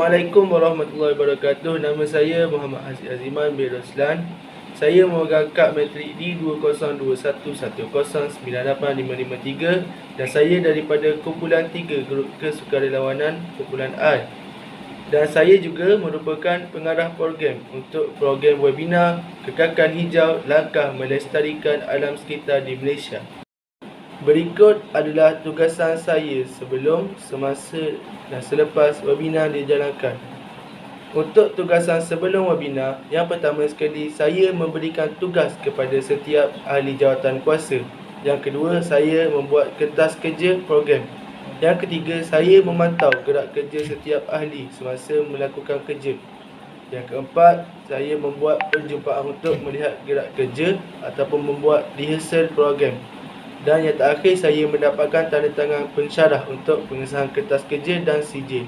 Assalamualaikum warahmatullahi wabarakatuh. Nama saya Muhammad Aziz Aziman bin Roslan. Saya memegang kad matrik D20211098553 dan saya daripada kumpulan 3 grup kesukarelawanan kumpulan I. Dan saya juga merupakan pengarah program untuk program webinar Kekakan Hijau Langkah Melestarikan Alam Sekitar di Malaysia. Berikut adalah tugasan saya sebelum, semasa dan selepas webinar dijalankan. Untuk tugasan sebelum webinar, yang pertama sekali saya memberikan tugas kepada setiap ahli jawatankuasa. Yang kedua, saya membuat kertas kerja program. Yang ketiga, saya memantau gerak kerja setiap ahli semasa melakukan kerja. Yang keempat, saya membuat perjumpaan untuk melihat gerak kerja ataupun membuat rehearsal program. Dan yang terakhir, saya mendapatkan tanda tangan pensyarah untuk pengesahan kertas kerja dan sijil.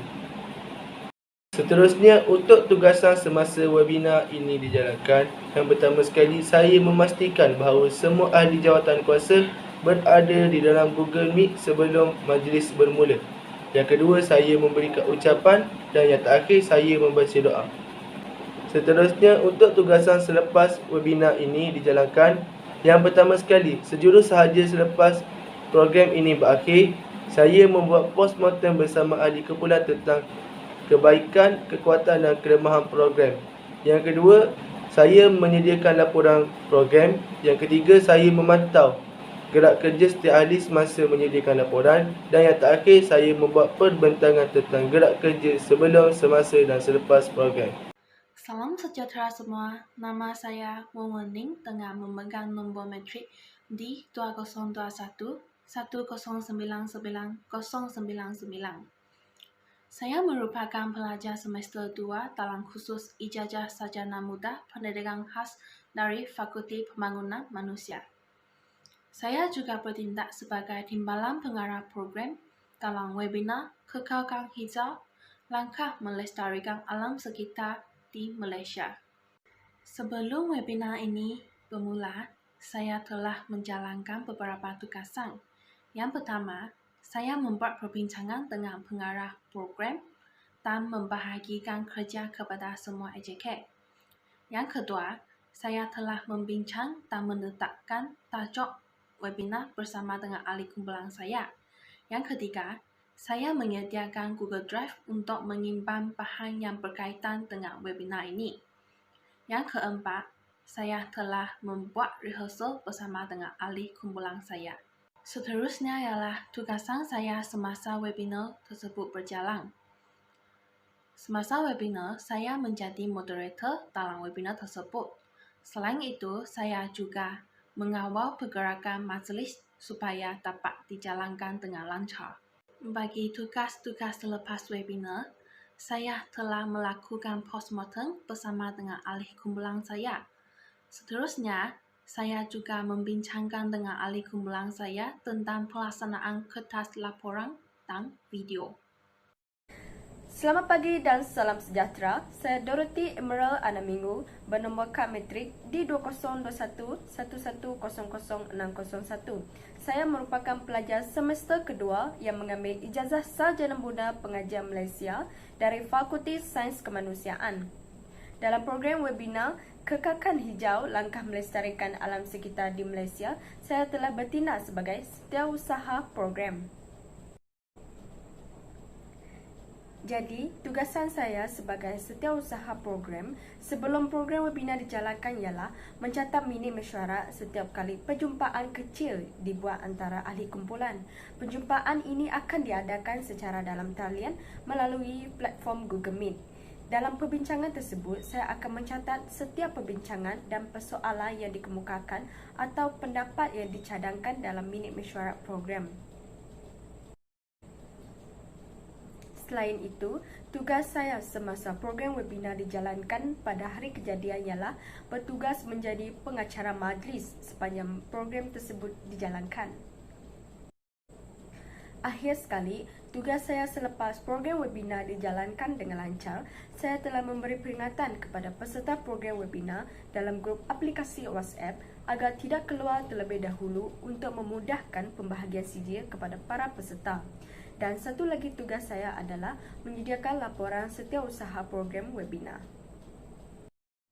Seterusnya, untuk tugasan semasa webinar ini dijalankan, yang pertama sekali, saya memastikan bahawa semua ahli jawatankuasa berada di dalam Google Meet sebelum majlis bermula. Yang kedua, saya memberikan ucapan dan yang terakhir, saya membaca doa. Seterusnya, untuk tugasan selepas webinar ini dijalankan, yang pertama sekali, sejurus sahaja selepas program ini berakhir, saya membuat postmortem bersama ahli kumpulan tentang kebaikan, kekuatan dan kelemahan program. Yang kedua, saya menyediakan laporan program. Yang ketiga, saya memantau gerak kerja setiap ahli semasa menyediakan laporan. Dan yang terakhir, saya membuat perbentangan tentang gerak kerja sebelum, semasa dan selepas program. Salam sejahtera semua, nama saya Wewening tengah memegang nombor matrik D20211099099. Saya merupakan pelajar semester 2 dalam khusus Ijazah Sarjana Muda Pendidikan Khas dari Fakulti Pembangunan Manusia. Saya juga bertindak sebagai timbalan pengarah program dalam webinar Kekakan Hijau Langkah Melestarikan Alam Sekitar di Malaysia. Sebelum webinar ini bermula, saya telah menjalankan beberapa tugasan. Yang pertama, saya membuat perbincangan dengan pengarah program dan membahagikan kerja kepada semua AJK. Yang kedua, saya telah membincang dan menetapkan tajuk webinar bersama dengan ahli kumpulan saya. Yang ketiga, saya menyediakan Google Drive untuk menyimpan bahan yang berkaitan dengan webinar ini. Yang keempat, saya telah membuat rehearsal bersama dengan ahli kumpulan saya. Seterusnya ialah tugasan saya semasa webinar tersebut berjalan. Semasa webinar, saya menjadi moderator dalam webinar tersebut. Selain itu, saya juga mengawal pergerakan majlis supaya dapat dijalankan dengan lancar. Bagi tugas-tugas selepas webinar, saya telah melakukan postmortem bersama dengan ahli kumpulan saya. Seterusnya, saya juga membincangkan dengan ahli kumpulan saya tentang pelaksanaan kertas laporan dan video. Selamat pagi dan salam sejahtera. Saya Dorothy Emerald Anaminggu bernombor kad matrik D20211100601. Saya merupakan pelajar semester kedua yang mengambil Ijazah Sarjana Muda Pengajian Malaysia dari Fakulti Sains Kemanusiaan. Dalam program webinar Kekakan Hijau Langkah Melestarikan Alam Sekitar di Malaysia, saya telah bertindak sebagai setiausaha program. Jadi, tugasan saya sebagai setiausaha program sebelum program webinar dijalankan ialah mencatat minit mesyuarat setiap kali perjumpaan kecil dibuat antara ahli kumpulan. Perjumpaan ini akan diadakan secara dalam talian melalui platform Google Meet. Dalam perbincangan tersebut, saya akan mencatat setiap perbincangan dan persoalan yang dikemukakan atau pendapat yang dicadangkan dalam minit mesyuarat program. Selain itu, tugas saya semasa program webinar dijalankan pada hari kejadian ialah bertugas menjadi pengacara majlis sepanjang program tersebut dijalankan. Akhir sekali, tugas saya selepas program webinar dijalankan dengan lancar, saya telah memberi peringatan kepada peserta program webinar dalam grup aplikasi WhatsApp agar tidak keluar terlebih dahulu untuk memudahkan pembahagian sijil kepada para peserta. Dan satu lagi tugas saya adalah menyediakan laporan setiausaha program webinar.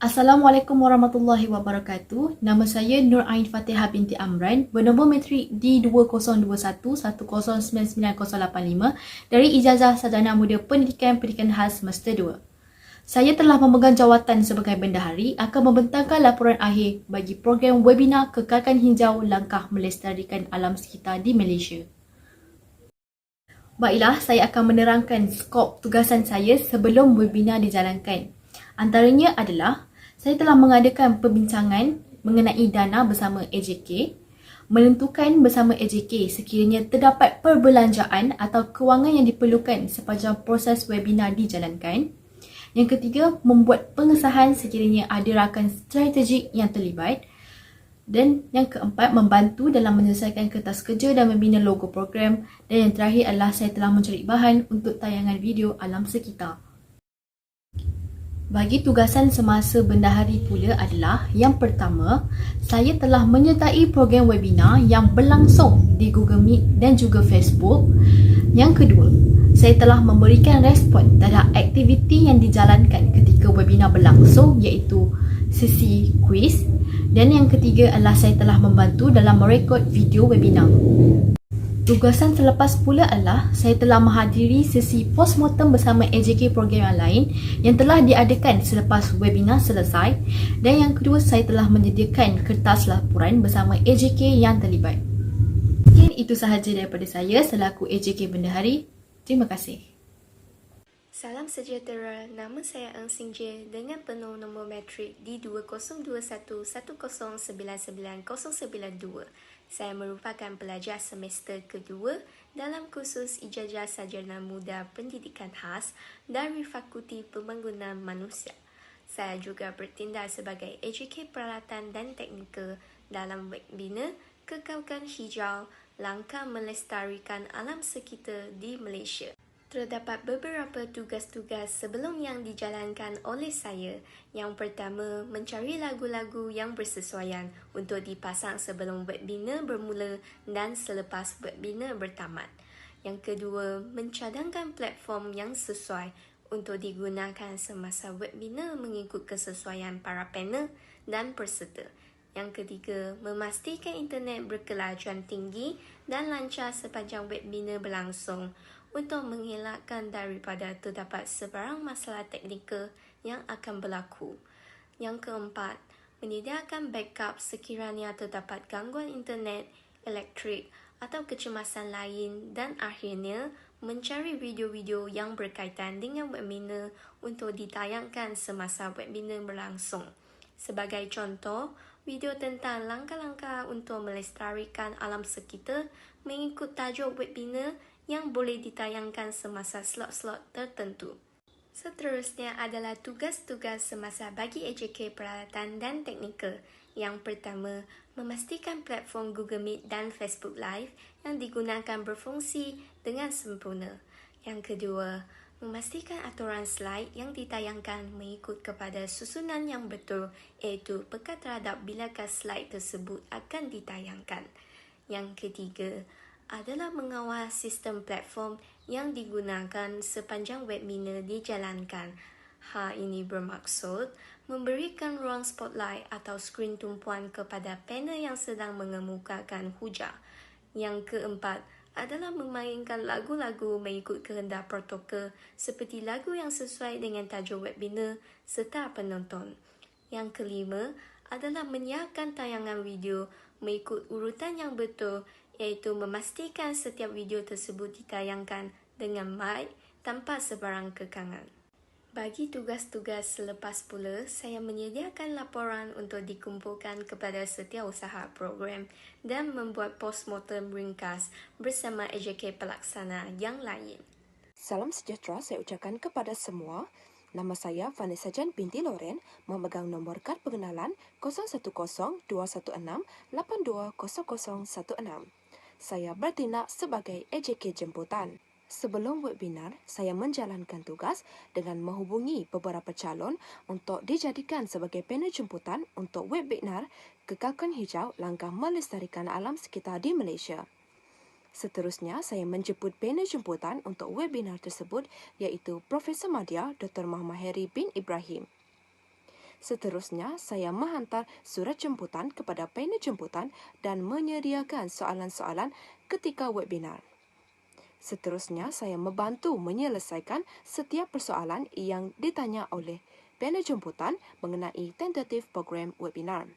Assalamualaikum warahmatullahi wabarakatuh. Nama saya Nur Ain Fatihah binti Amran, bernombor matrik D2021109985 dari Ijazah Sarjana Muda Pendidikan Khas Semester 2. Saya telah memegang jawatan sebagai bendahari akan membentangkan laporan akhir bagi program webinar Kekalkan Hijau Langkah Melestarikan Alam Sekitar di Malaysia. Baiklah, saya akan menerangkan skop tugasan saya sebelum webinar dijalankan. Antaranya adalah saya telah mengadakan perbincangan mengenai dana bersama AJK, menentukan bersama AJK sekiranya terdapat perbelanjaan atau kewangan yang diperlukan sepanjang proses webinar dijalankan. Yang ketiga, membuat pengesahan sekiranya ada rakan strategik yang terlibat. Dan yang keempat, membantu dalam menyelesaikan kertas kerja dan membina logo program. Dan yang terakhir adalah saya telah mencari bahan untuk tayangan video alam sekitar. Bagi tugasan semasa bendahari pula adalah yang pertama, saya telah menyertai program webinar yang berlangsung di Google Meet dan juga Facebook. Yang kedua, saya telah memberikan respon terhadap aktiviti yang dijalankan ketika webinar berlangsung iaitu sesi kuis. Dan yang ketiga adalah saya telah membantu dalam merekod video webinar. Tugasan selepas pula adalah saya telah menghadiri sesi postmortem bersama AJK program yang lain yang telah diadakan selepas webinar selesai. Dan yang kedua, saya telah menyediakan kertas laporan bersama AJK yang terlibat. Mungkin itu sahaja daripada saya selaku AJK Bendahari. Terima kasih. Salam sejahtera, nama saya Eng Sing Jie dengan penuh nombor matrik D202110999092. Saya merupakan pelajar semester kedua dalam kursus Ijazah Sarjana Muda Pendidikan Khas dari Fakulti Pembangunan Manusia. Saya juga bertindak sebagai AJK Peralatan dan Teknikal dalam webinar Kekalkan Hijau Langkah Melestarikan Alam Sekitar di Malaysia. Terdapat beberapa tugas-tugas sebelum yang dijalankan oleh saya. Yang pertama, mencari lagu-lagu yang bersesuaian untuk dipasang sebelum webinar bermula dan selepas webinar bertamat. Yang kedua, mencadangkan platform yang sesuai untuk digunakan semasa webinar mengikut kesesuaian para panel dan peserta. Yang ketiga, memastikan internet berkelajuan tinggi dan lancar sepanjang webinar berlangsung untuk mengelakkan daripada terdapat sebarang masalah teknikal yang akan berlaku. Yang keempat, menyediakan backup sekiranya terdapat gangguan internet, elektrik atau kecemasan lain dan akhirnya mencari video-video yang berkaitan dengan webinar untuk ditayangkan semasa webinar berlangsung. Sebagai contoh, video tentang langkah-langkah untuk melestarikan alam sekitar mengikut tajuk webinar yang boleh ditayangkan semasa slot-slot tertentu. Seterusnya adalah tugas-tugas semasa bagi AJK Peralatan dan Teknikal. Yang pertama, memastikan platform Google Meet dan Facebook Live yang digunakan berfungsi dengan sempurna. Yang kedua, memastikan aturan slide yang ditayangkan mengikut kepada susunan yang betul, iaitu peka terhadap bilakah slide tersebut akan ditayangkan. Yang ketiga adalah mengawal sistem platform yang digunakan sepanjang webinar dijalankan. Hal ini bermaksud memberikan ruang spotlight atau skrin tumpuan kepada panel yang sedang mengemukakan hujah. Yang keempat adalah memainkan lagu-lagu mengikut kehendak protokol seperti lagu yang sesuai dengan tajuk webinar serta penonton. Yang kelima adalah menyiapkan tayangan video mengikut urutan yang betul, iaitu memastikan setiap video tersebut ditayangkan dengan mic tanpa sebarang kekangan. Bagi tugas-tugas selepas pula, saya menyediakan laporan untuk dikumpulkan kepada setiausaha program dan membuat postmortem ringkas bersama AJK pelaksana yang lain. Salam sejahtera saya ucapkan kepada semua. Nama saya Vanessa Jan binti Loren, memegang nombor kad pengenalan 010216820016. Saya bertindak sebagai AJK jemputan. Sebelum webinar, saya menjalankan tugas dengan menghubungi beberapa calon untuk dijadikan sebagai panel jemputan untuk webinar Kekalkan Hijau Langkah Melestarikan Alam Sekitar di Malaysia. Seterusnya, saya menjemput panel jemputan untuk webinar tersebut iaitu Profesor Madya Dr. Muhammad Heri bin Ibrahim. Seterusnya, saya menghantar surat jemputan kepada panel jemputan dan menyediakan soalan-soalan ketika webinar. Seterusnya, saya membantu menyelesaikan setiap persoalan yang ditanya oleh panel jemputan mengenai tentatif program webinar.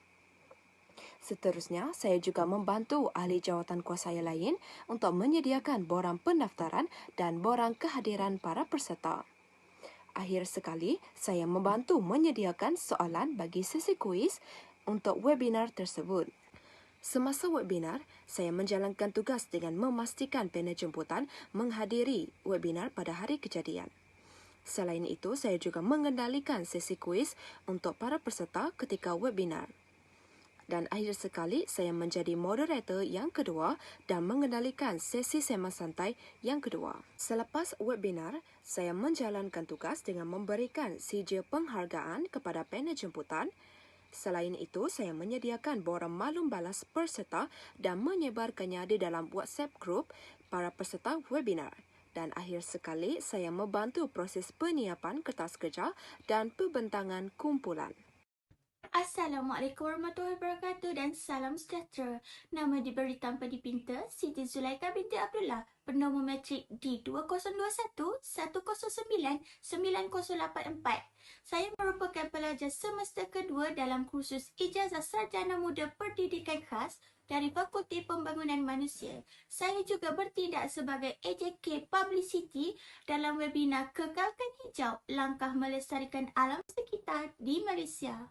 Seterusnya, saya juga membantu ahli jawatankuasa lain untuk menyediakan borang pendaftaran dan borang kehadiran para peserta. Akhir sekali, saya membantu menyediakan soalan bagi sesi kuis untuk webinar tersebut. Semasa webinar, saya menjalankan tugas dengan memastikan panel jemputan menghadiri webinar pada hari kejadian. Selain itu, saya juga mengendalikan sesi kuis untuk para peserta ketika webinar. Dan akhir sekali, saya menjadi moderator yang kedua dan mengendalikan sesi sembang santai yang kedua. Selepas webinar, saya menjalankan tugas dengan memberikan sijil penghargaan kepada panel jemputan. Selain itu, saya menyediakan borang maklum balas peserta dan menyebarkannya di dalam WhatsApp group para peserta webinar. Dan akhir sekali, saya membantu proses penyiapan kertas kerja dan pembentangan kumpulan. Assalamualaikum warahmatullahi wabarakatuh dan salam sejahtera. Nama diberi tanpa dipinta Siti Zulaika binti Abdullah, bernombor matrik D20211099084. Saya merupakan pelajar semester kedua dalam kursus Ijazah Sarjana Muda Pendidikan Khas dari Fakulti Pembangunan Manusia. Saya juga bertindak sebagai AJK Publicity dalam webinar Kekalkan Hijau, Langkah Melestarikan Alam Sekitar di Malaysia.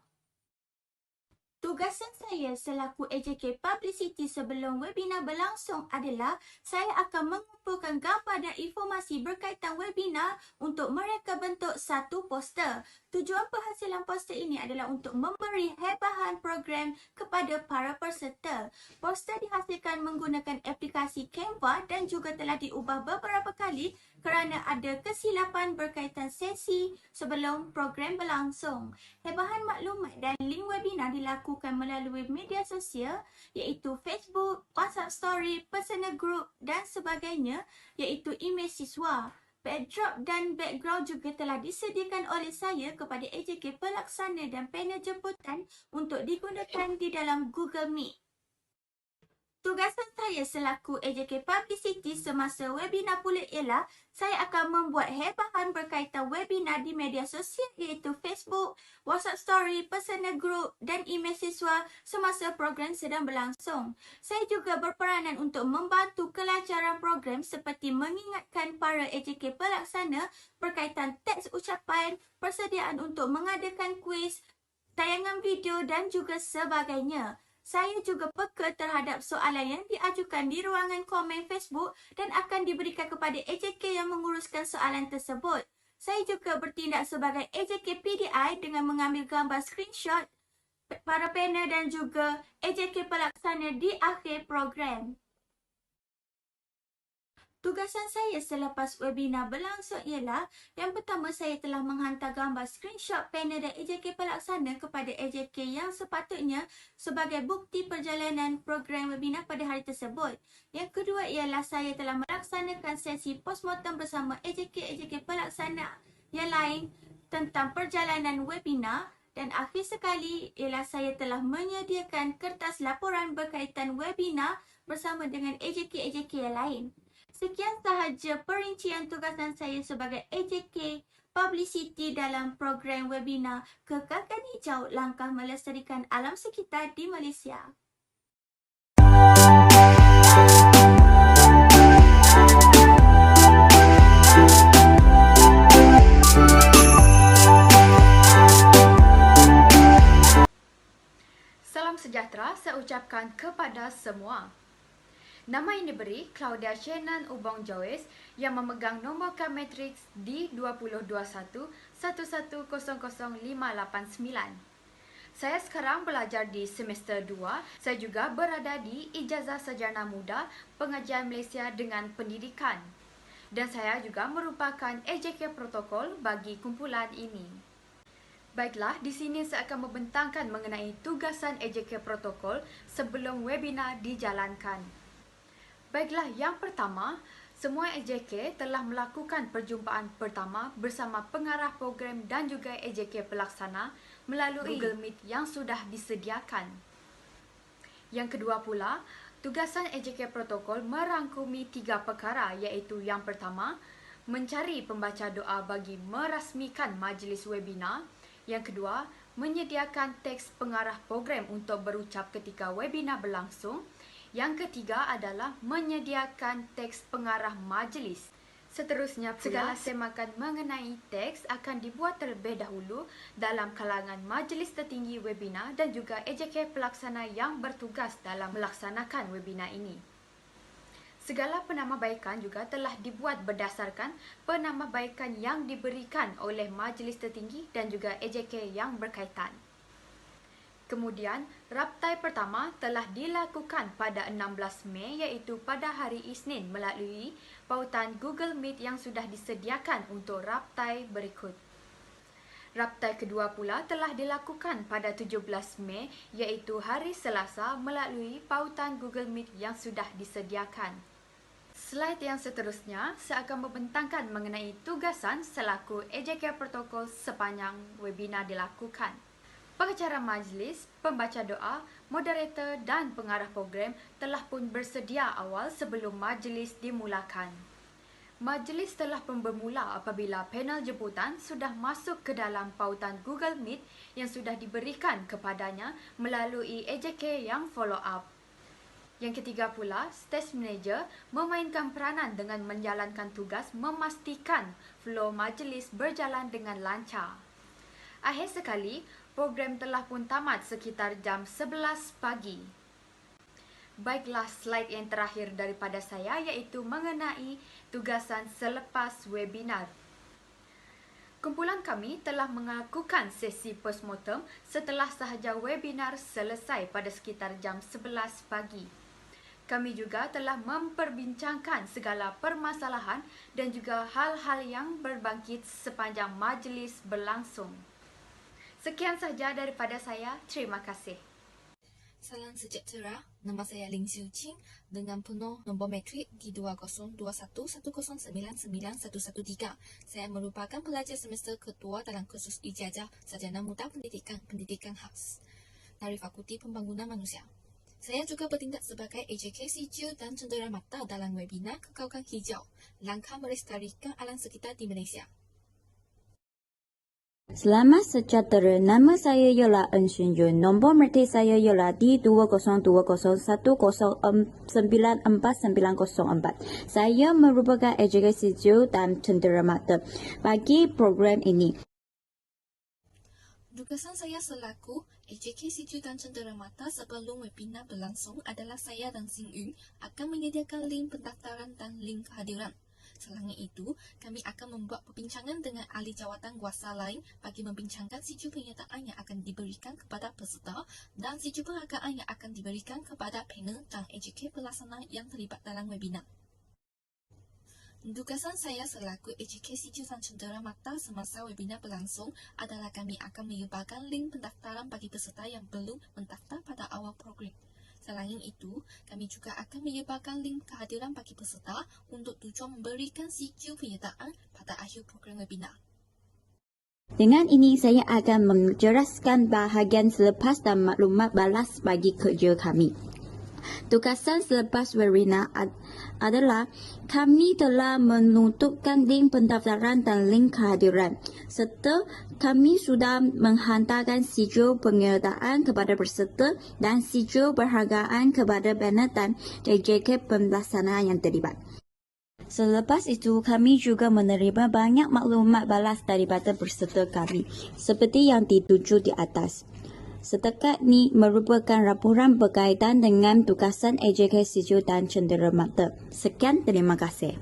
Tugasan saya selaku AJK Publicity sebelum webinar berlangsung adalah saya akan mengumpulkan gambar dan informasi berkaitan webinar untuk mereka bentuk satu poster. Tujuan penghasilan poster ini adalah untuk memberi hebahan program kepada para peserta. Poster dihasilkan menggunakan aplikasi Canva dan juga telah diubah beberapa kali kerana ada kesilapan berkaitan sesi sebelum program berlangsung. Hebahan maklumat dan link webinar dilakukan melalui media sosial iaitu Facebook, WhatsApp Story, personal group dan sebagainya iaitu email siswa. Backdrop dan background juga telah disediakan oleh saya kepada AJK pelaksana dan panel jemputan untuk digunakan di dalam Google Meet. Tugasan saya selaku AJK Publicity semasa webinar pula ialah saya akan membuat hebahan berkaitan webinar di media sosial iaitu Facebook, WhatsApp Story, personal group dan email siswa semasa program sedang berlangsung. Saya juga berperanan untuk membantu kelancaran program seperti mengingatkan para AJK pelaksana berkaitan teks ucapan, persediaan untuk mengadakan kuis, tayangan video dan juga sebagainya. Saya juga peka terhadap soalan yang diajukan di ruangan komen Facebook dan akan diberikan kepada AJK yang menguruskan soalan tersebut. Saya juga bertindak sebagai AJK PDI dengan mengambil gambar screenshot para panel dan juga AJK pelaksana di akhir program. Tugasan saya selepas webinar berlangsung ialah yang pertama saya telah menghantar gambar screenshot panel dan AJK pelaksana kepada AJK yang sepatutnya sebagai bukti perjalanan program webinar pada hari tersebut. Yang kedua ialah saya telah melaksanakan sesi postmortem bersama AJK pelaksana yang lain tentang perjalanan webinar. Dan akhir sekali ialah saya telah menyediakan kertas laporan berkaitan webinar bersama dengan AJK yang lain. Sekian sahaja perincian tugasan saya sebagai AJK Publicity dalam program webinar Kekalkan Hijau, Langkah Melestarikan Alam Sekitar di Malaysia. Salam sejahtera saya ucapkan kepada semua. Nama yang diberi Claudia Shenan Ubong Jawes yang memegang nombor kad matriks D202111000589. Saya sekarang belajar di semester 2. Saya juga berada di Ijazah Sarjana Muda Pengajian Malaysia dengan Pendidikan. Dan saya juga merupakan AJK protokol bagi kumpulan ini. Baiklah, di sini saya akan membentangkan mengenai tugasan AJK protokol sebelum webinar dijalankan. Baiklah, yang pertama, semua AJK telah melakukan perjumpaan pertama bersama pengarah program dan juga AJK pelaksana melalui Google Meet yang sudah disediakan. Yang kedua pula, tugasan AJK protokol merangkumi 3 perkara, iaitu yang pertama, mencari pembaca doa bagi merasmikan majlis webinar. Yang kedua, menyediakan teks pengarah program untuk berucap ketika webinar berlangsung. Yang ketiga adalah menyediakan teks pengarah majlis. Seterusnya pula, segala semakan mengenai teks akan dibuat terlebih dahulu dalam kalangan majlis tertinggi webinar dan juga AJK pelaksana yang bertugas dalam melaksanakan webinar ini. Segala penambahbaikan juga telah dibuat berdasarkan penambahbaikan yang diberikan oleh majlis tertinggi dan juga AJK yang berkaitan. Kemudian, raptai pertama telah dilakukan pada 16 Mei iaitu pada hari Isnin melalui pautan Google Meet yang sudah disediakan untuk raptai berikut. Raptai kedua pula telah dilakukan pada 17 Mei iaitu hari Selasa melalui pautan Google Meet yang sudah disediakan. Slide yang seterusnya, saya akan membentangkan mengenai tugasan selaku AJK protokol sepanjang webinar dilakukan. Pengacara majlis, pembaca doa, moderator dan pengarah program telah pun bersedia awal sebelum majlis dimulakan. Majlis telah pun bermula apabila panel jemputan sudah masuk ke dalam pautan Google Meet yang sudah diberikan kepadanya melalui AJK yang follow up. Yang ketiga pula, stage manager memainkan peranan dengan menjalankan tugas memastikan flow majlis berjalan dengan lancar. Akhir sekali, program telah pun tamat sekitar jam 11 pagi. Baiklah, slide yang terakhir daripada saya iaitu mengenai tugasan selepas webinar. Kumpulan kami telah melakukan sesi postmortem setelah sahaja webinar selesai pada sekitar jam 11 pagi. Kami juga telah memperbincangkan segala permasalahan dan juga hal-hal yang berbangkit sepanjang majlis berlangsung. Sekian sahaja daripada saya. Terima kasih. Salam sejahtera, nama saya Ling Xiu Qing dengan penuh nombor metrik G202110991113. Saya merupakan pelajar semester kedua dalam kursus ijazah sarjana muda pendidikan khas dari Fakulti Pembangunan Manusia. Saya juga bertindak sebagai AJK Sijil dan cenderamata dalam webinar Kekalkan Hijau, langkah melestarikan alam sekitar di Malaysia. Selamat sejahtera, nama saya ialah Eun Shun Yun. Nombor metrik saya ialah D202019494904. Saya merupakan AJK Sijil dan cenderamata bagi program ini. Tugasan saya selaku AJK Sijil dan cenderamata sebelum webinar berlangsung adalah saya dan Sing Yun akan menyediakan link pendaftaran dan link kehadiran. Selain itu, kami akan membuat perbincangan dengan ahli jawatan kuasa lain bagi membincangkan sijil penyertaan yang akan diberikan kepada peserta dan sijil penghargaan yang akan diberikan kepada panel dan AJK pelaksana yang terlibat dalam webinar. Tugasan saya selaku AJK Sijil dan cenderamata semasa webinar berlangsung adalah kami akan menyebarkan link pendaftaran bagi peserta yang belum mendaftar pada awal program. Selain itu, kami juga akan menyebarkan link kehadiran bagi peserta untuk tujuan memberikan sijil penyertaan pada akhir program webinar. Dengan ini, saya akan menjelaskan bahagian selepas dan maklumat balas bagi kerja kami. Tugasan selepas webinar adalah kami telah menutupkan link pendaftaran dan link kehadiran serta kami sudah menghantarkan sijil penyertaan kepada peserta dan sijil penghargaan kepada panel dan AJK pelaksana yang terlibat. Selepas itu, kami juga menerima banyak maklumat balas daripada peserta kami seperti yang dituju di atas. Setakat ini merupakan laporan berkaitan dengan tugasan AJK Sijil dan cenderamata. Sekian, terima kasih.